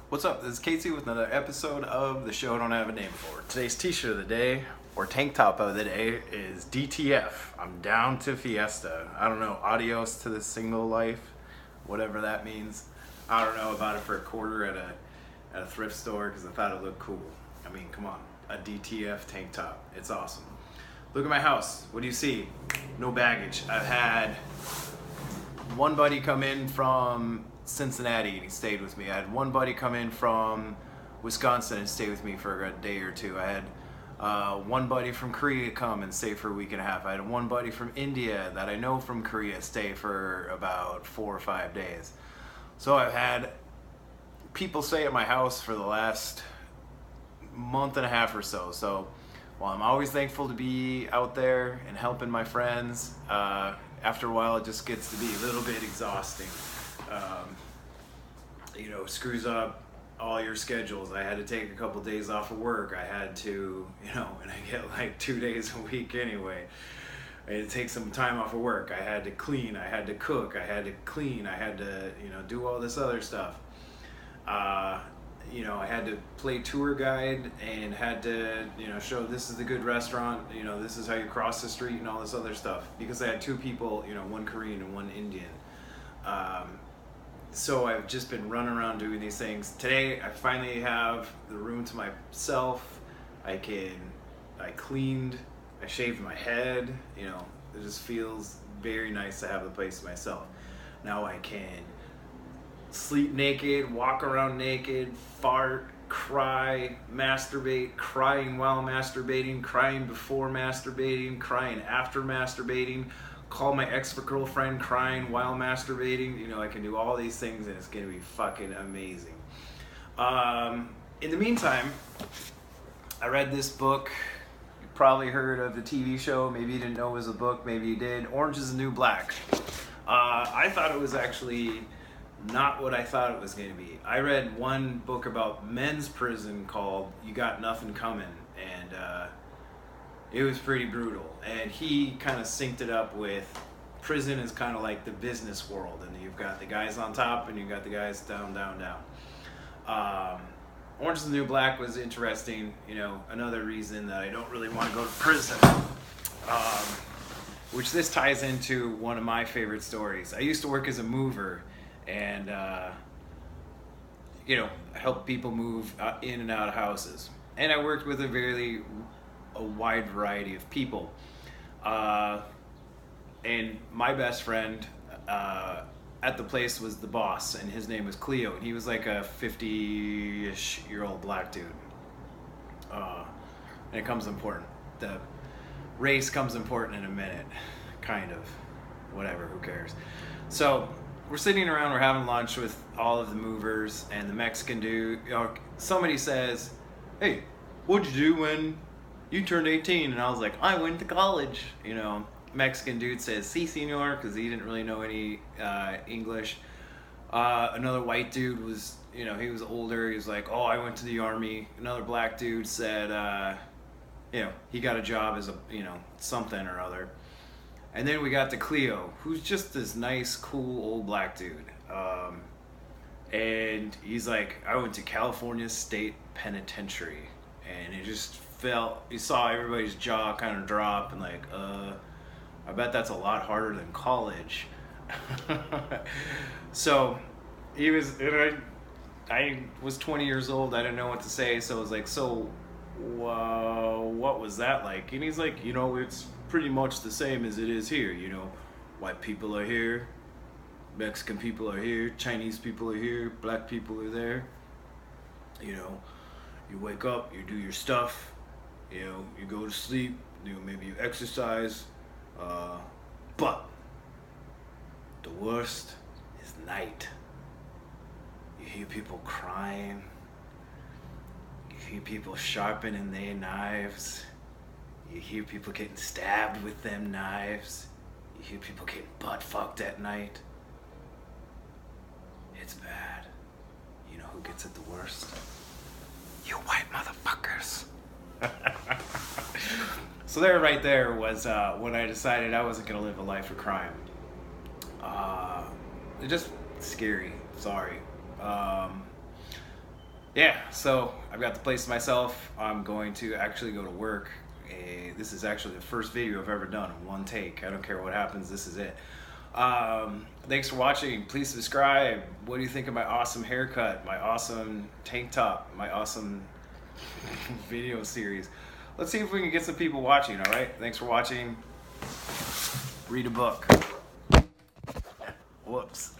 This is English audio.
What's up? This is Casey with another episode of the show I don't have a name for. Today's t-shirt of the day, or tank top of the day, is DTF. I'm down to Fiesta. I don't know, adios to the single life, whatever that means. I don't know, about it for a quarter at a thrift store because I thought it looked cool. I mean, come on, a DTF tank top. It's awesome. Look at my house. What do you see? No baggage. I've had one buddy come in from Cincinnati and he stayed with me. I had one buddy come in from Wisconsin and stay with me for a day or two. I had one buddy from Korea come and stay for a week and a half. I had one buddy from India that I know from Korea stay for about 4 or 5 days. So I've had people stay at my house for the last month and a half or so. So while I'm always thankful to be out there and helping my friends, after a while it just gets to be a little bit exhausting. Screws up all your schedules. I had to take a couple days off of work. I had to, and I get like 2 days a week anyway. I had to take some time off of work. I had to clean, I had to cook, I had to clean, I had to, do all this other stuff. I had to play tour guide and had to, show this is the good restaurant, this is how you cross the street and all this other stuff. Because I had two people, one Korean and one Indian. So I've just been running around doing these things. Today I finally have the room to myself. I cleaned, I shaved my head, it just feels very nice to have the place to myself. Now I can sleep naked, walk around naked, fart, cry, masturbate, crying while masturbating, crying before masturbating, crying after masturbating, call my ex-girlfriend crying while masturbating. I can do all these things and it's gonna be fucking amazing. In the meantime, I read this book. You probably heard of the TV show. Maybe you didn't know it was a book. Maybe you did. Orange is the New Black. I thought it was actually not what I thought it was going to be. I read one book about men's prison called You Got Nothing Coming, and it was pretty brutal. And he kind of synced it up with prison is kind of like the business world, and you've got the guys on top and you've got the guys down. Orange is the New Black was interesting. Another reason that I don't really want to go to prison. Which this ties into one of my favorite stories. I used to work as a mover and help people move in and out of houses. And I worked with a wide variety of people. And my best friend at the place was the boss, and his name was Cleo, and he was like a 50-ish year old black dude. And it comes important. The race comes important in a minute, kind of. Whatever, who cares? So we're sitting around, we're having lunch with all of the movers, and the Mexican dude, somebody says, "Hey, what'd you do when you turned 18? And I was like, "I went to college." Mexican dude says, "Si, senor," because he didn't really know any English. Another white dude was, he was older. He was like, "Oh, I went to the army." Another black dude said, he got a job as a, something or other. And then we got to Cleo, who's just this nice, cool old black dude. And he's like, "I went to California State Penitentiary." And it just you saw everybody's jaw kind of drop and like, I bet that's a lot harder than college. So he was, and I was 20 years old. I didn't know what to say. So I was like, "So what was that like?" And he's like, "It's pretty much the same as it is here. White people are here, Mexican people are here, Chinese people are here, black people are there. You wake up, you do your stuff, you go to sleep, maybe you exercise, but the worst is night. You hear people crying, you hear people sharpening their knives, you hear people getting stabbed with them knives, you hear people getting butt fucked at night. It's bad. You know who gets it the worst? You white motherfuckers." So right there was when I decided I wasn't going to live a life of crime. It's just scary. Sorry. yeah, so I've got the place to myself. I'm going to actually go to work. This is actually the first video I've ever done in one take. I don't care what happens, this is it. Thanks for watching. Please subscribe. What do you think of my awesome haircut, my awesome tank top, my awesome video series? Let's see if we can get some people watching, all right? Thanks for watching. Read a book. Whoops.